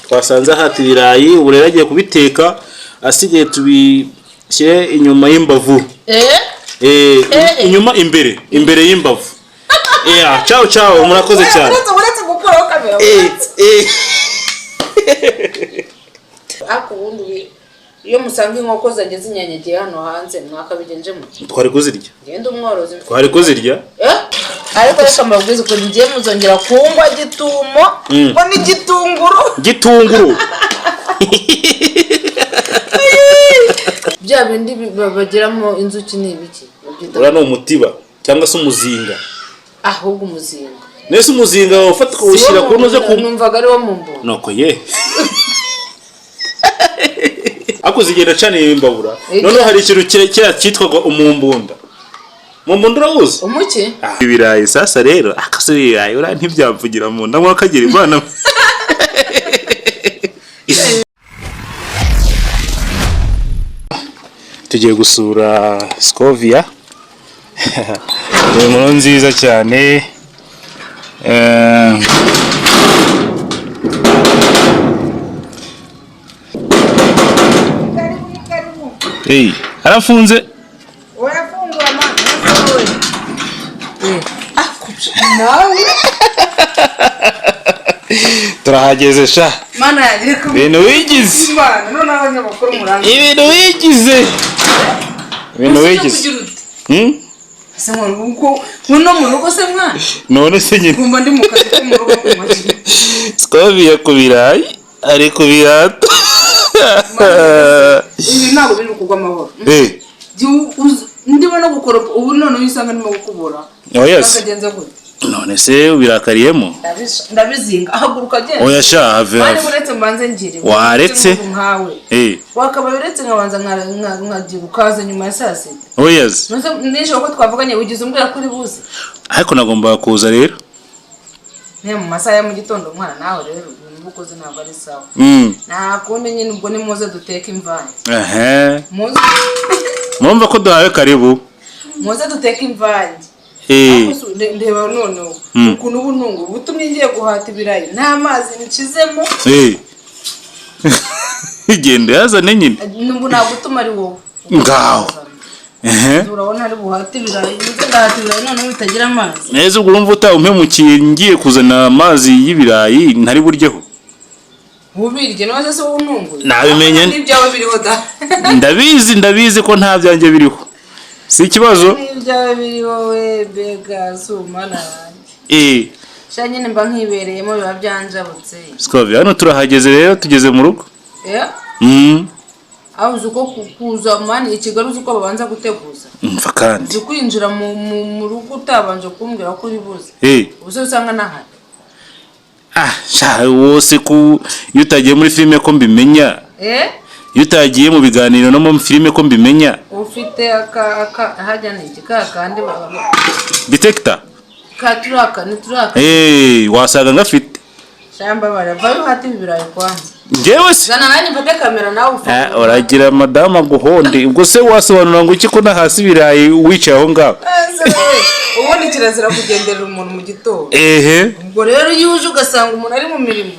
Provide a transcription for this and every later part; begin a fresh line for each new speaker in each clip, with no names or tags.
twasanze hati ibirayi urera agiye kubiteka asigaye tubishyire inyuma y'imbavu inyuma imbere y'imbavu ciao murakoze cyane
uretse gukuraho kamera akubundi iyo musanga inkoko zageze inyanyagiye hano hanze mwakabigenje muti
twari kuzirya
genda umworozi
twari kuzirya
ariko reka mbabwize ko ngiye muzongera kungwa gitumo ngo ni gitunguru bya bindi bagiramo inzuki ni ibiki
ura no umutiba cyangwa se umuzinga
ahubwo umuzinga
nese umuzinga ufata kuwushyira ku noze ku
numvaga ari wo mu mbo
noko ye akuzigenda cyane imbabura none hari ikintu cyitwa umumbunda urawuzi
umuki
ibirayi sasa rero akasubirayi ura ntibyamvugira mu nda mwakagira imana tugiye gusura Scovia ni inkuru nziza cyane arafunze
urafungura nawe
turahageze sha
mana yagire
ibintu wigize
none abanyamakuru muranga
ibintu wigize
se uko muno mu rugo se mwana
none se nyine
kumba ndi mu kazi ko mu rugo kumajije
Scovia ku birayi ari ku birata
ibi ntabwo biri kugwa amahoro ndimo no gukoropa ubu none wisanga ndimo gukubura bakagenza gute
none se ubirakariyemo
ndabizinga ahaguruka agenda
oya sha have
bari uretse mbanze ngire
waretse
nkawe wakaba uretse nkabanza nkagira ukaza nyuma ya saa sita
oyazi
nijoro ko twavuganye ugize umbwira ko uri buze
ariko nagomba kuza rero
ne mu masaha ya mu gitondo umwana nawe rero ubukoze ntabwo ari sawa nta kundi nyine ubwo ni muze duteka imvange
mwumva ko duhawe karibu
muze duteka imvange ndeba none ukuntu ubu ntungu ubutumye ngiye guhata ibirayi nta mazi nicizemo
igende yazane nyine
n'ubu nagutuma ari wowe
ngaho
urabona ari buhata ibirayi nze ndahata ibirayi none bitagira amazi
neza ubwo urumva utawumpemukiye ngiye kuzana amazi y'ibirayi ntari buryeho
ubirye nose se wowe ntungu
nabimenye
n'ibyawe biriho da
ndabizi ko nta byanjye biriho si ikibazo
n'ibyawe biriho we bega sumana yanjye sha nyine mba nkibereyemo biba byanjabutse
Scovia hano turahageze rero tugeze mu rugo
aho uko kuza mani ikigali uko babanza guteguza
mva kandi
kwinjira mu rugo utabanje kumbwira ko uri buze ubuse usanga nahari
sha wose ku iyo utagiye muri filime ko mbimenya iyo utagiye mu biganiro no mu filime ko mbimenya
ufite hajya n'iki kandi
detector
katuraka
wasaga ngafite
shamba baravayo hati ibirayi kwanza
ngewe se
zana nanjye mfate kamera nawe ufite
uragira madama guhonde ubwo se wasobanura ngo iki ko hasi ibirayi wicaye aho ngaho
ubundi kirazira kugenderera umuntu mu gitondo ubwo rero iyo uje ugasanga umuntu ari mu mirimo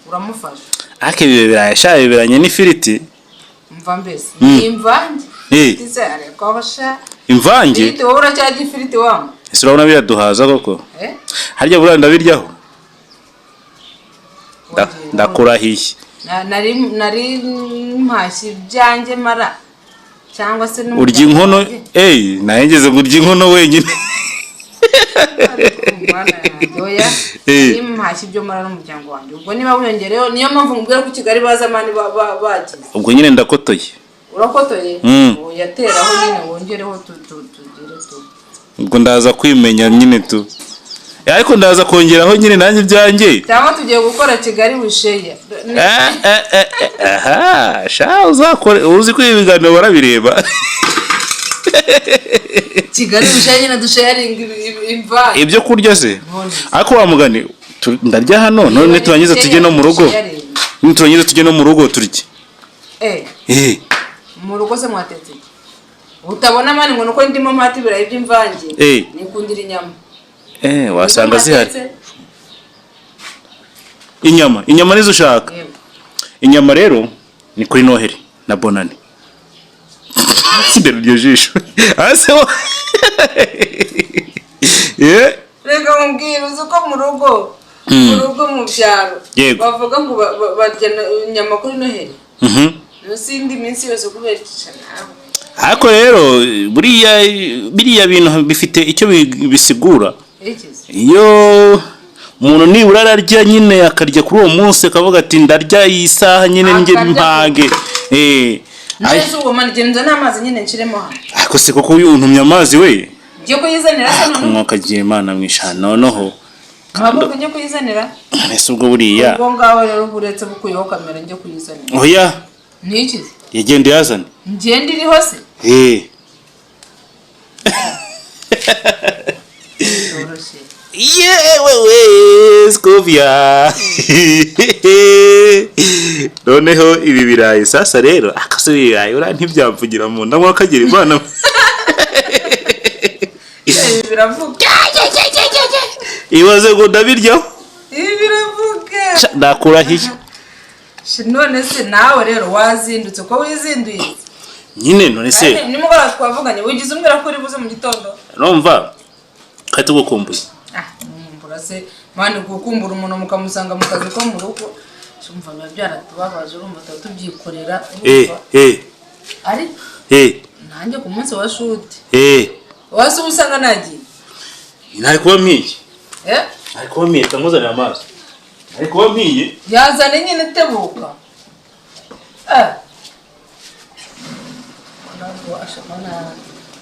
uramufasha
ariko ibi birayi shaye biranye n'ifiriti
mva mbese imvange ise ariko basha
imvange
ifiriti wowe uracyajya ifiriti wangu
ese urabona biraduhaza koko harya buranda ndabiryaho ndakurahiye
nari mpashye byanjye mara cyangwa se
urya inkono nahengeze ngo urya inkono wenyine
mpashye ibyo mara n'umuryango wanjye ubwo niba wiyongereho niyo mpamvu mubwira ko Kigali baza amani bagize
ubwo nyine ndakotoye
urakotoye yateraho nyine wongereho tugire
ubwo ndaza kwimenya nyine tu ariko ndaza kongeraho nyine nanjye byanjye
cyangwa tugiye gukora Kigali wisheya
sha uzakore uzi ko ibiganiro barabireba
Kigali wisheya nyine dusharinga imva
ibyo kurya se ariko wamugane ndarya hano none turangiza tujye no mu rugo turangiza tujye no mu rugo turye
mu rugo se mwatetse utabona mani ngo nuko ndimo mpati ibirayi by'imvange nikundira inyama
wasanga zihari inyama nizo ushaka inyama rero ni kuri Noheli na Bonane. Ndero ryo jisho ase
reka mumbwira uzi ko mu rugo mu byaro bavuga ngo barya inyama kuri Noheli n'isindi minsi yose kubera ikicana.
Ariko rero biriya bintu bifite icyo bisigura. Iyo umuntu nibura ararya nyine akarya kuri uwo munsi akavuga ati ndarya iyi saha nyine nge mpage
nese uwo manigenza n'amazi nyine nshiremo hano.
Ariko se koko untumye amazi we
ngiye kuyizanira se none
mwaka giye Imana mwishana noneho
ntabwo ngiye kuyizanira
nese ubwo buriya
ubwo ngaho rero buretse bukuyeho kamera ngiye kuyizanira.
Oya
niki
yagende yazane
ngende iri hose
yewe Scovia noneho ibi birayi sasa rero akase birayi ura ntibyamvugira mu nda mwakagira Imana
biravuga
ibaze ngo ndabiryaho
biravuga
ndakurahiye
none se nawe rero wazindutse ko wizinduye
nyine none se
nimugora twavuganye wigize umbwira ko uri buze mu gitondo
numva kati gukumbuye
mumbura se mani gukumbura umuntu mukamusanga mu kazi ko mu rugo cyumva byaratubabaje urumva tubyikorera ari nanjye ku munsi wa shoot wase usanga nagiye
ntari kuba mpiye ari kuba mpiye kamuzanira amazi ari kuba mpiye
yazane nyine tebuka ntabwo ashamana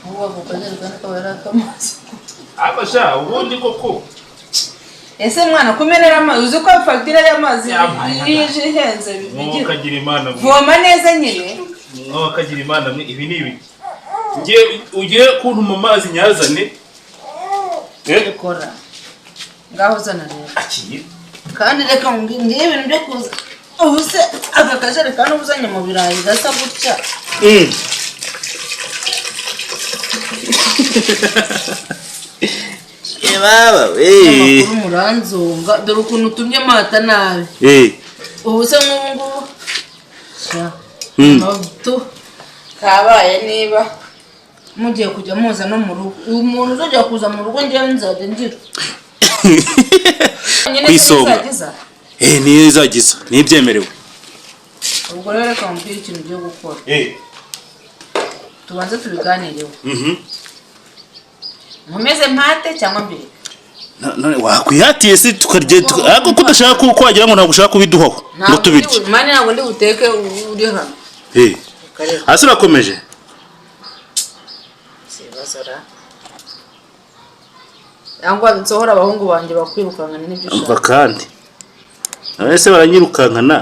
uwo bukazerwa n'akabara k'amazi
abasha ubundi koko
ese mwana kumenera amazi uzi ko fagitire y'amazi yije ihenze bigira
kagira Imana
voma neza nyine
kagira Imana ibi ni ibiki ngiye ugiye kuntuma amazi nyazane
kora ngaho zana rero
akiye
kandi reka ngiye ibintu byo kuza ubuse aka kajerekani ubuzanye mu birayi gasa gutya
baba
amakuru muranzonga dore ukuntu utumye amata nabi ubuse nk'ubu ngubu kabaye niba mugiye kujya muza no mu rugo umuntu uzajya kuza mu rugo ngewe nzajya ngira
kwisonga niyo izagiza nibyemerewe.
ubwo rero reka mubwire ikintu ugiye gukora tubanze tubiganireho nkomeze mpate cyangwa mbere
none wakwihatiye se tukarye ariko kudashaka ko wagira ngo ntabwo ushaka kubiduhaho ngo tubirye
mani ntabwo ndi buteke uri hano
hasi urakomeje
sibazara cyangwa nsohora abahungu banjye bakwirukankana n'ibyo ushaka
kandi ese baranyirukankana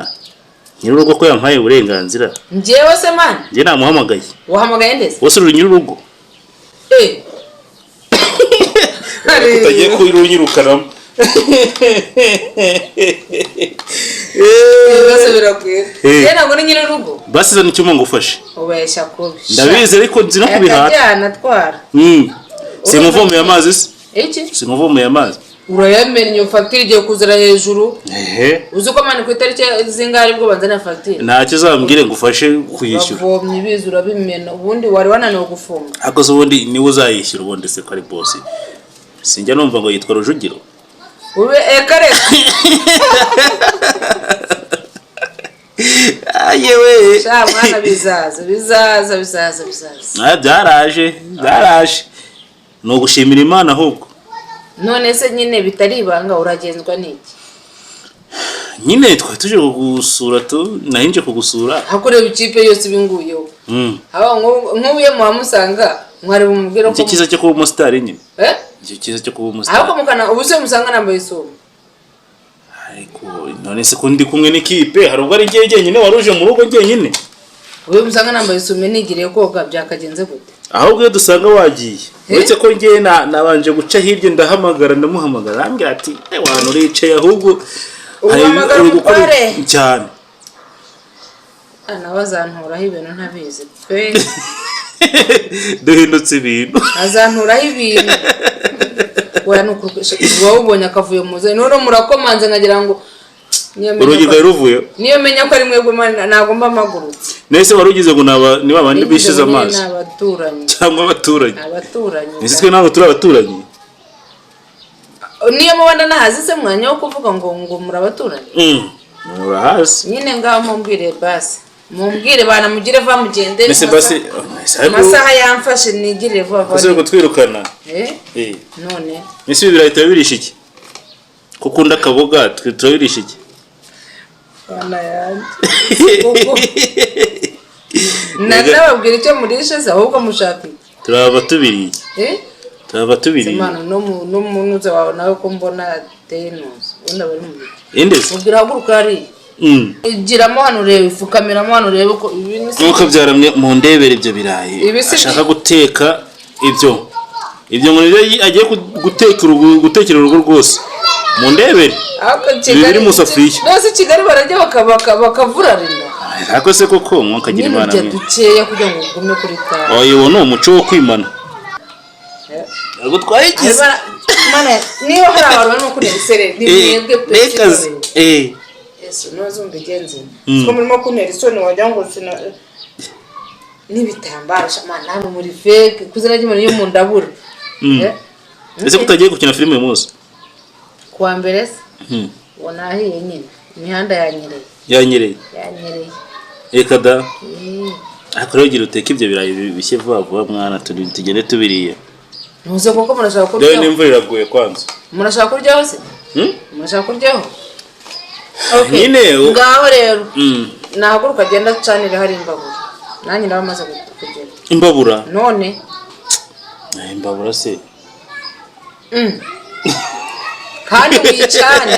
nyirurugo ko yampaye uburenganzira
njyewe se mani
njye namuhamagaye
wahamagaye ndetse
wose uri nyirurugo utagiye kuyirukanamo
bose birakwira ntabwo ni nyirurugo
basizana icyuma ngo ufashe
ubeshya kubi
ndabizi ariko nzi no kubihata
akajyana twara
simuvomeye amazi se
iki
simuvomeye amazi
urayamenye fagitire igiye kuzira hejuru uzi ko mani ku itariki zingari bwo banzana fagitire
ntacyo uzambwire ngo ufashe kuyishyura
bavomye ibizi urabimena ubundi wari wananiwe gufunga
ariko se ubundi niwe uzayishyura ubundi se ko ari bosi sinjya numva ngo yitwa Rujugiro
ube reka
ayewe
sha mwana bizaza
byaraje ni ugushimira Imana ahubwo
none se nyine bitari ibanga uragenzwa n'iki
nyine twari tuje kugusura nahinje kugusura
hakureba ikipe yose ibinguyeho nk'ubuye muhamusanga mwari bumubwira ko
cyiza cyo kuba umusitari nyine cyiza cyo kuba umusitari
ahubwo mukana ubuse musanga nambaye isumo
ariko none se ko ndi kumwe n'ikipe hari ubwo ari njye nyine waruje mu rugo njye nyine
ubu musanga nambaye isumo nigiriye koga byakagenze gute
ahubwo iyo dusanga wagiye uretse ko njye nabanje guca hirya ndamuhamagara ambwira ati wantu uricaye ahubwo
uhamagara umutware
cyane
nawe azanturaho ibintu ntabizi
duhindutse ibintu
azanturaho ibintu wowe ubonye akavuye muze none murakomanze nkagira ngo
urugi rwari ruvuye
niyo menya ko ari mwebwe nagomba magurutse
nese warugize ngo ni babandi bishiza amazi cyangwa abaturanyi nise ntabwo turi abaturanyi
niyo mubona nahazi se mwanya wo kuvuga ngo muri abaturanyi
murahazi
nyine ngaho mumbwire basi mumbwire bana mugire va mugende
nese basi
amasaha yamfashe nigire vuba
vuba ngo twirukana
none
nese birahita birisha iki kukunda akaboga turabirisha iki
bana yanjye nababwira icyo murisha se ahubwo mushaka
turaba tubiriye turaba tubiriye
Imana no munuza wawe nawe ko mbona tenuzi wenda bari mu
indese
ubwira haguruka ari giramo hano urebe ifukamiramo hano urebe ko ibintu
nuko byaramye mu ndebere ibyo birayi ashaka guteka ibyo ngo agiye gutekera urugo rwose mu ndebere biri mu safuriya
bose Kigali barajya bakavurarira
ariko se koko mwakagira Imana
mwe dukeya kugira ngo ugume kuri tawe
oyo no umuco wo kwimana ariko twayigize
mana niyo hari abantu no kuri sere ni mwebwe pe Yesu nozumva igenze ko murimo kuntera isoni wajya ngo sina n'ibitambara mana hano muri fake kuzana gimana yo mu ndabura
ese kutagiye gukina filime uyu munsi
kuwa mbere se wonahiye nyine imihanda yanyereye
reka da ariko rero gira uteka ibyo birayi bishye vuba vuba mwana tugende tubiriye
ntuze kuko murashaka kuryaho
rero n'imvura iraguye kwanza
murashaka kuryaho se murashaka kuryaho
nyine
ngaho rero nahaguruka agenda canira hari imbabura nanjye ndabamaze kugera
imbabura
none
imbabura se
kandi wicane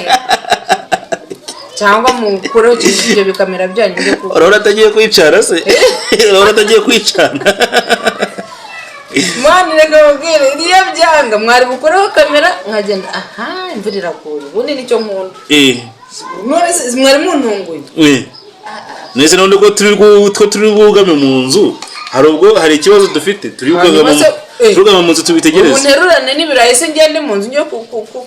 cyangwa mukureho ibyo bikamera byanyu byo kuba
urabona atagiye kwicana se urabona atagiye kwicana
mwana reka mubwire iriya byanga mwari bukureho kamera nkagenda imvura iraguye ubundi nicyo nkunda none mwari muntunguye nese none ko turi bugame mu nzu hari ikibazo dufite turi bugame mu nzu tubitegereze ubu nterurane n'ibirayi se ngende mu nzu njye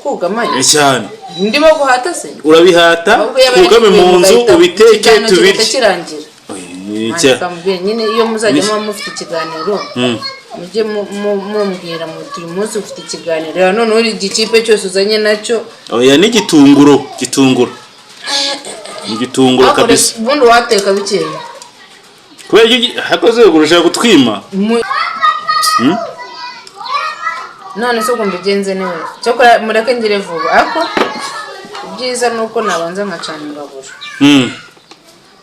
kugamanya
cyane
ndimo guhata se
urabihata kugame mu nzu ubiteke tubirye
nyine iyo muzajya muba mufite ikiganiro mujye mumbwira muti uyu munsi ufite ikiganiro none uri igikipe cyose uzanye nacyo
oya ni igitunguru kabisa
ubundi wateka bikeya
kubera hakoze urashaka gutwima
none se ugomba ugenze niwe cyokora mureke ngire vuba ariko ibyiza ni uko nabanza nkacana imbabura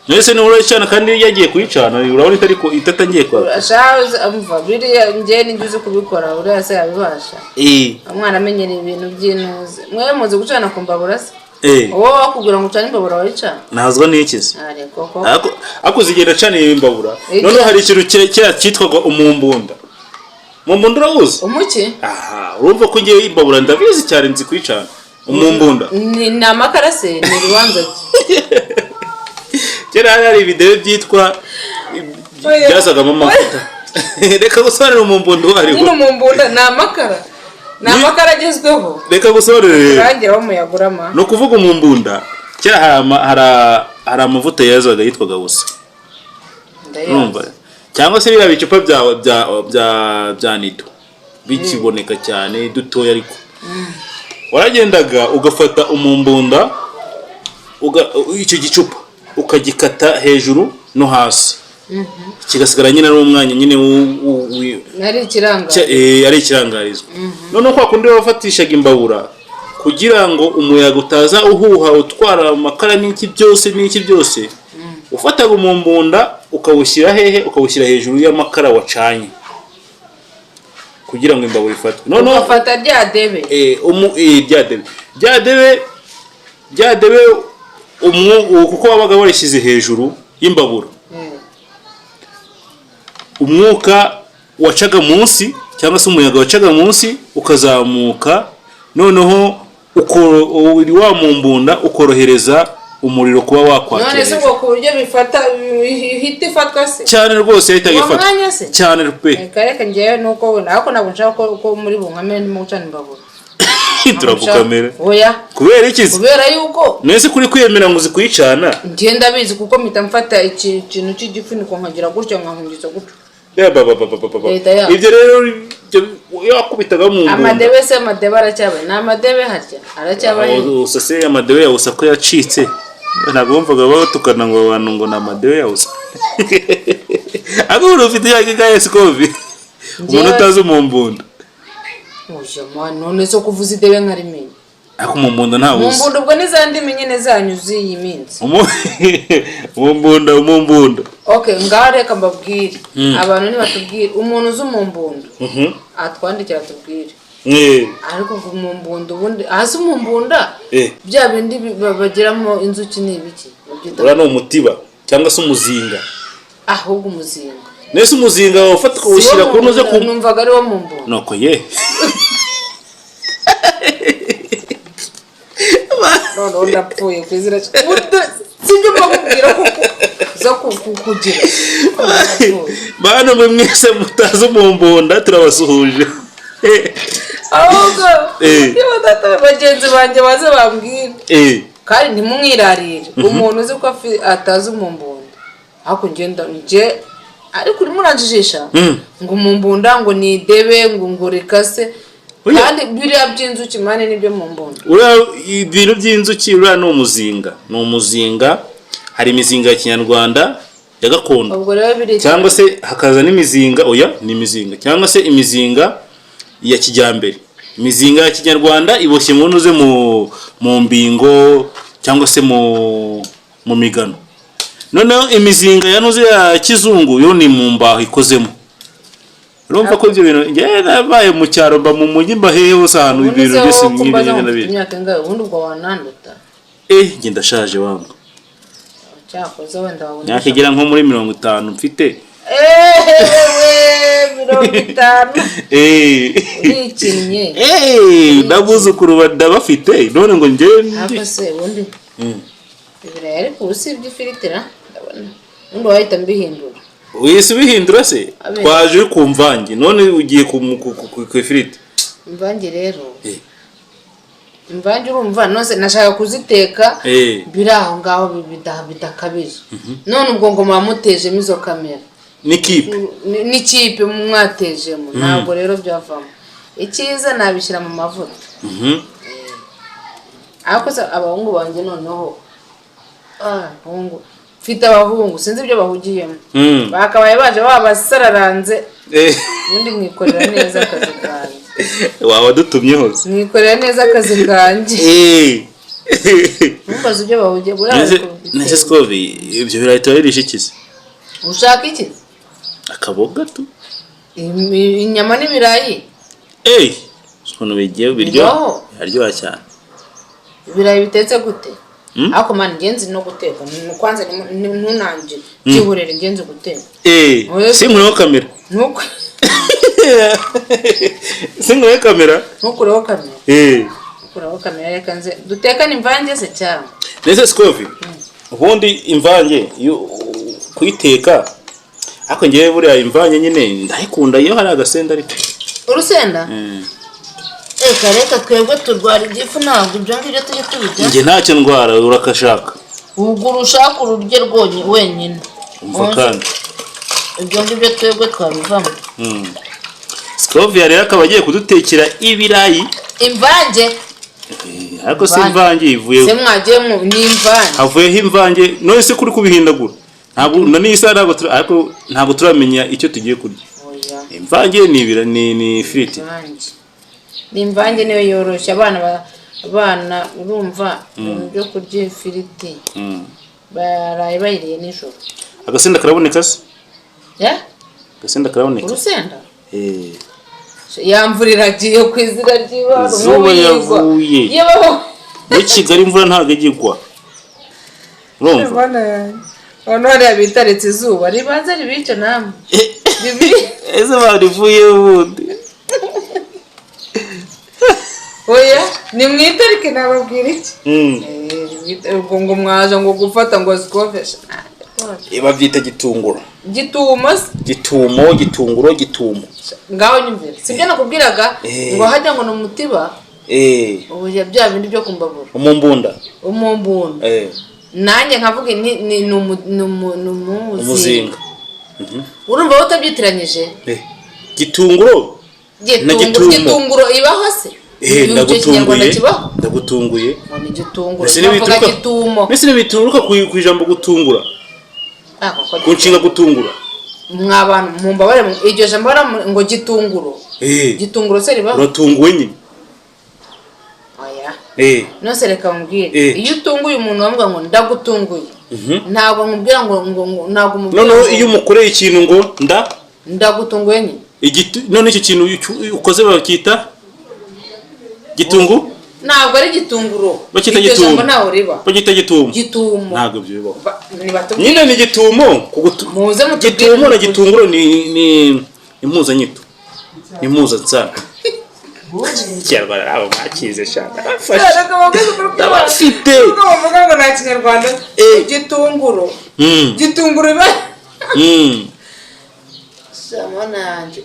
nese ni uracana kandi yagiye kuyicana urabona itatangiye kwa
ashaza amva biriya ngiye nigize kubikora uriya se yabibasha umwana amenyereye ibintu by'intuze mwe muze gucana ku mbabura se wowe wakubwira ngo ucane imbabura wayicana
ntazwa n'ikizi ako zigenda acana imbabura none hari ikintu cyitwaga umumbunda urawuzi
umuki
urumva ko ngiye imbabura ndabizi cyane nzi kwicana umumbunda
ni amakara se ni rubanza
kera hari video byitwa byasagamo amavuta reka gusobanura umumbunda wari
ni umumbunda ni amakara agezweho
reka gusobanura
rangira bamuyagurama
no kuvuga umumbunda kera hari amavuta yazaga yitwaga busa urumva cyangwa se biriya bicupa bya nido bikiboneka cyane dutoya ariko waragendaga ugafata umumbunda icyo gicupa ukagikata hejuru no hasi kigasigara nyine ari umwanya nyine ari ikirangarizo none kwa kundi wafatishaga imbabura kugira ngo umuyaga utaza uhuha utwara amakara n'iki byose ufataga umumbunda ukawushyira hehe ukawushyira hejuru y'amakara wacanye kugira ngo imbabura ifatwe
none ufata rya debe
rya debe kuko wabaga warishyize hejuru y'imbabura umwuka wacaga munsi cyangwa se umuyaga wacaga munsi ukazamuka noneho wa mumbunda ukorohereza umuriro kuba wakwakira
none se ngo ku buryo bifata hita ifatwa se
cyane rwose yahita ifatwa cyane pe
reka ngewe nuko wenda ariko ntabwo nshaka ko muri bunkame ndimo gucana imbabura
turagukamera
oya
kubera iki
kubera yuko
nese kuri kwiyemera muzi kuyicana
ngenda bizi kuko mpita mfata ikintu cy'igifuniko nkagira gutya nkahungiza gutyo
ibyo rero yakubitaga mu ngunda
amadebe se amadebe aracyabaye n'amadebe harya aracyabaye
usase amadebe yawusa ko yacitse ntabwo wumvaga batukana ngo abantu ngo n'amadebe yawusa aguru ufite yakika Scovi umuntu utazi mu mbunda
oya mwana none so kuvuza idebe nkarimenye
ako mu mbunda nta wuzi
mu mbunda ubwo nizandi menyene zanyuze iyi minsi
mu mbunda
okay ngaho reka mbabwire abantu nibatubwire umuntu uzi mu mbunda atwandikira tubwire ariko mu mbunda ubundi hasi mu mbunda bya bindi bagiramo inzuki n'ibiki
ura no umutiba cyangwa se umuzinga
ahubwo umuzinga
nese umuzinga ufata ko ushyira ku noze ku
numvaga ari wo mu mbunda
noko ye
no ndapfuye kwizira sibyo bakubwira ko zo kugira
bana mwe mwese mutazi mu mbunda turabasuhuje
ahubwo iyo batata bagenzi banje baze bambwira kandi ntimumwirarire umuntu uzi ko atazi mu mbunda ako ngenda nje ariko uri muranjijisha ngo mu mbunda ngo ni idebe ngo rikase kandi biriya by'inzuki mane nibyo mu mbunda
ibintu by'inzuki ura no umuzinga hari imizinga ya kinyarwanda ya gakondo cyangwa se hakaza n'imizinga oya ni imizinga cyangwa se imizinga ya kijyambere imizinga ya kinyarwanda iboshye mu ntuze mu mbingo cyangwa se mu migano noneho imizinga ya ntuze ya kizungu yo ni mu mbaho ikozemo urumva ko ibyo bintu nge nabaye mu cyaro mba mu mujyi mbahehe hose ahantu ibintu byose nk'ibyo n'ibindi
imyaka ngaho ubundi ubwo wananduta
nge ndashaje wangu
cyakoze wenda wabona
nyakigera nko muri 50 mfite
50 nikinye
ndabuzukuru badabafite none ngo nge
ako se ubundi ibira yari kusibye filitera ndabona undi wahita mbihindura
wese bihindura se twaje kumvange none ugiye ku ifiriti
imvange rero imvange urumva nose nashaka kuziteka biraho ngaho bidakabije none ubwo ngo mamuteje mizo kamera n'ikipe mwatejemo ntabwo rero byavamo ikiza nabishyira mu mavuta ariko abahungu banjye noneho abahungu mfite abahungu sinzi ibyo bahugiyemo bakabaye baje babasararanze ubundi mwikorera neza akazi kanjye
waba dutumye hose
mwikorera neza akazi kanjye mumbaza ibyo bahugiye
nese Scovi ibyo birahita birisha ikizi
ushaka iki
akaboga tu
inyama n'ibirayi
ukuntu bigiye biryo haryoha cyane
ibirayi bitetse gute ako man ngenzi no guteka kwanza ntunanje cyihurere ngenzi guteka
sinkureho kamera
nuko
sinkureho kamera
nukureho kamera nukureho kamera reka nze dutekane imvange se cyane
nese Scovi ubundi imvange kuyiteka ako ngewe buriya imvange nyine ndayikunda iyo hari agasenda ariko
urusenda reka twebwe turwara igifu ntabwo ibyo ngibyo tujye tubijya
njye ntacyo ndwara urakashaka
ubwo urushaka ururye wenyine
umva kandi
ibyo ngibyo twebwe twabivamo
Scovi rero akaba agiye kudutekera ibirayi
imvange
ariko si imvange ivuye
se mwagiye mu n'imvange
havuyeho imvange none se kuri kubihindagura ntabwo nani isa ariko ntabwo turamenya icyo tugiye kurya imvange ni ifiriti
ni imvange niyo yoroshye abana urumva byo kurya ifiriti baraye bayiriye nijoro
agasenda karaboneka se agasenda karaboneka
urusenda yamvurira agiye ku izina ry'Imana
zuba yavuye muri Kigali imvura ntabwo igigwa urumva
none yabitaretse izuba ribanza ribica namwe
ese barivuye ubundi
oya ni mwitarike nababwira iki ngo mwaje ngo gufata ngo Scovi
babyita gitunguro
gitumo
gitunguro gitumo
ngaho nyumvira sibyo nakubwiraga ngo hajya ngo numutiba ubu bya bindi byo kumbabura
umumbunda
nanjye nkavuga ni umuzinga urumva utabyitiranyije
gitunguro
gitunguro ibaho se
ndagutunguye
ni igitunguro bavuga gitumo
mbese ntibituruka ku ijambo gutungura ku nshinga gutungura
mw'abantu mumbabare iryo jambo ngo gitunguro gitunguro se ribaho
uratunguwe nyine
oya nose reka mubwire iyo utunguye umuntu bavuga ngo ndagutunguye ntabwo mubwira ngo ntabwo mubwira
none iyo umukoreye ikintu ngo
ndagutunguye nyine
none icyo kintu ukoze bakita gitungu
ntabwo ari gitunguro
bakita gitumo
ntaho riba
bakita gitumo
ntabwo
ibyo bibaho nyine ni gitumo gitumo na gitunguro ni impuzanyito ni impuzansano kinyarwanda nabo mwakize shaka abafite
bavuga ngo nta kinyarwanda gitunguro ba shamananje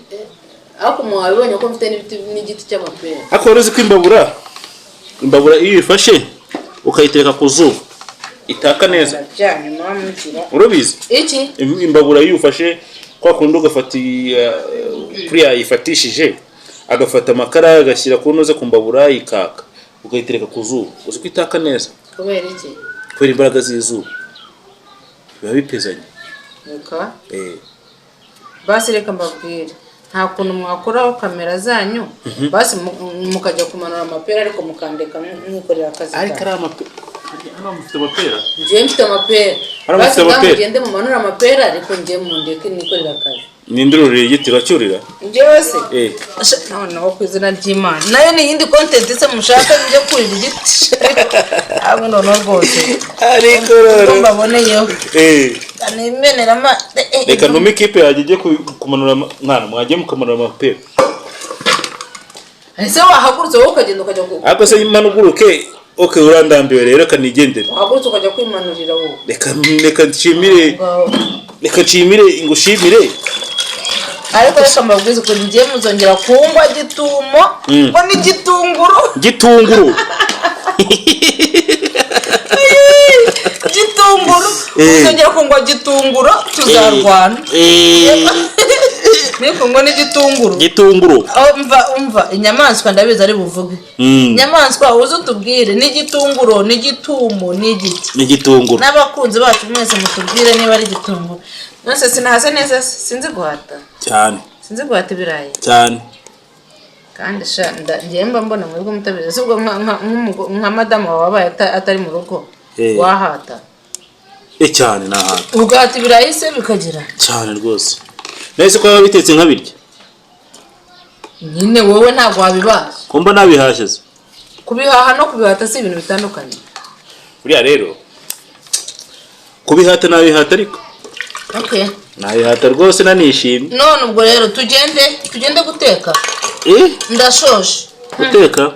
ariko mwabibonye ko mfite n'igiti cy'amapera
ariko uruzi ko imbabura iyo uyifashe ukayitereka ku zuba itaka neza urubizi
iki
imbabura iyo ufashe kwa kundi ugafata kuriya yifatishije agafata amakara agashyira ku ntuze ku mbabura ikaka ukayitereka ku zuba uzi ko itaka neza
kubera iki
kubera imbaraga z'izuba biba bipezanye
basi reka mbabwire nta kuntu mwakoraho kamera zanyu basi mukajya kumanura amapera ariko mukandeka mwikorera akazi
ariko ari amapera mufite amapera
njyewe mfite amapera basi mugende mumanura amapera ariko njyewe mundeke nikorera akazi
ninde ururiye igiti uracyurira
njyewe se noneho ku izina ry'Imana nayo ni iyindi content se mushaka njye kurira igiti ahubwo noneho rwose
ariko rero
mbaboneyeho nimenera
reka nume ikipe yaje ijye kumanura mwana mwagiye mukamanura amapera
ese wahagurutse wowe ukagenda ukajya
ariko se imanuguruke urandambiwe rero kanigendera
wahagurutse ukajya kwimanurira wowe
reka nshimire ngushimire
ariko reka mbabwize ko ngiye muzongera kungwa gitumo ngo ni gitunguru muzongera kungwa gitunguro tuzarwana niko ngo ni gitunguru umva inyamaswa ndabizi ari buvuge inyamaswa uzi utubwire ni gitunguro ni gitumo ni igiti
ni gitunguru
n'abakunzi bacu mwese mutubwire niba ari gitunguru nose sinahase neza sinzi guhata
cyane
sinzi guhata ibirayi
cyane
kandi ngiye mba mbona mu rugo mutabizi sibwo nka madamu wabaye atari mu rugo wahata
cyane nahata
ugahata ibirayi se bikagira
cyane rwose nese ko bitetse nka birya
nyine wowe ntabwo wabibaza
kumba nabihashye
kubihaha no kubihata si ibintu bitandukanye
buriya rero kubihata nabihata ariko nabihata rwose nanishimye
none ubwo rero tugende guteka ndashoje
guteka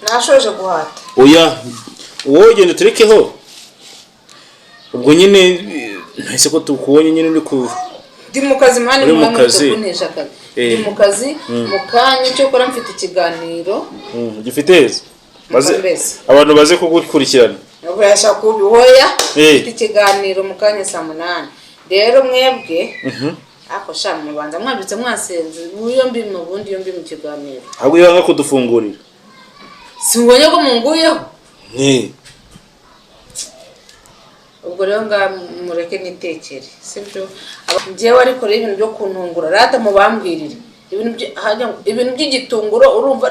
nashoje guhata
oya wowe genda turekeho ubwo nyine ntese ko tukubonye nyine uri ku
ndi mu kazi mani kunesha akazi ndi mu kazi mu kanya cyo kora mfite ikiganiro
gifite abantu baze kugukurikirana
urashaka kubihoya mfite ikiganiro mu kanya saa 8 rero mwebwe ako sha mubanza mwabitse mwasenze uyombi mu bundi yombi mu kiganiro
ahubwo yanga kudufungurira
singonye ko munguyeho ubwo rero mureke nitekere sibyo njyewe ariko rero ibintu byo kuntungura rata mu bambwirire ibintu by'igitunguro urumva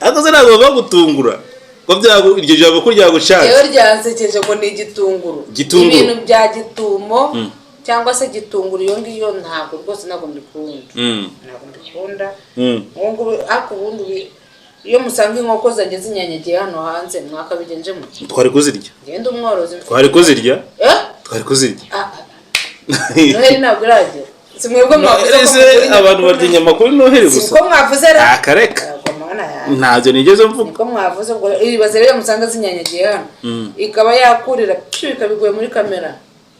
akoze ntabwo bagutungura ko iryo jambo ko ryagushaka
rero ryansekeje ngo ni igitunguro ibintu bya gitumo cyangwa se gitunguro iyo ngiyo ntabwo rwose ntabwo mbikunda ariko ubundi iyo musanga inkoko zanjye zinyanyagiye hano hanze mwakabigenjemo
twari kuzirya
ngende umworozi
twari kuzirya
noheli ntabwo iragera si mwebwe mwavuze
abantu barya inyama kuri noheli gusa
siko mwavuze rero
akareka ntabyo nigeze mvuga
niko mwavuze ubwo ibibazo rero musanga zinyanyagiye hano ikaba yakurira ikabiguye muri kamera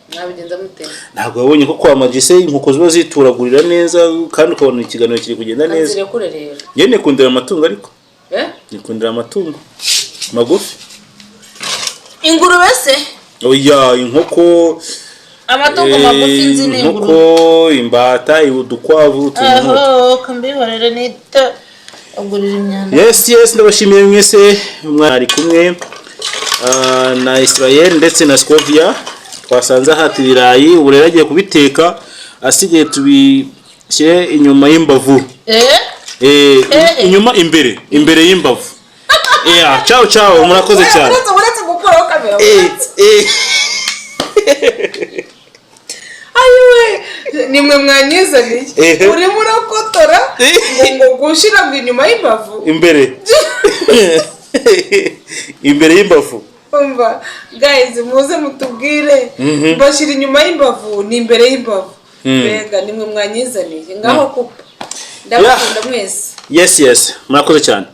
Nabigenza mute?
Ntabwo wabonye ko kwa Magise inkoko ziba zituragurira neza kandi ukabona ikiganiro kiri kugenda neza.
Azire kure rero.
Njye nikundira amatungo ariko.
Nikundira
amatungo magufi.
Ingurube se?
Oya, inkoko.
Amatungo magufi nzi ni ingurube.
Inkoko, imbata, udukwavu,
utuntu. Kambihorere nita agurira imyanda.
Yes, ndabashimiye mwese mwari kumwe na Israel ndetse na Scovia. Twasanze hati ibirayi ubu rero agiye kubiteka asigaye tubishyire inyuma y'imbavu. Inyuma imbere y'imbavu. Ciao murakoze cyane.
Uretse gukuraho kamera. Ayiwe nimwe mwanyizaniye uri murakotora ngo gushira ngo inyuma y'imbavu
imbere y'imbavu.
Umva guys muze mutubwire bashira inyuma y'imbavu ni imbere y'imbavu. Bega nimwe mwanyizaniye ngaho kupa ndabakunda mwese.
Yes murakoze cyane.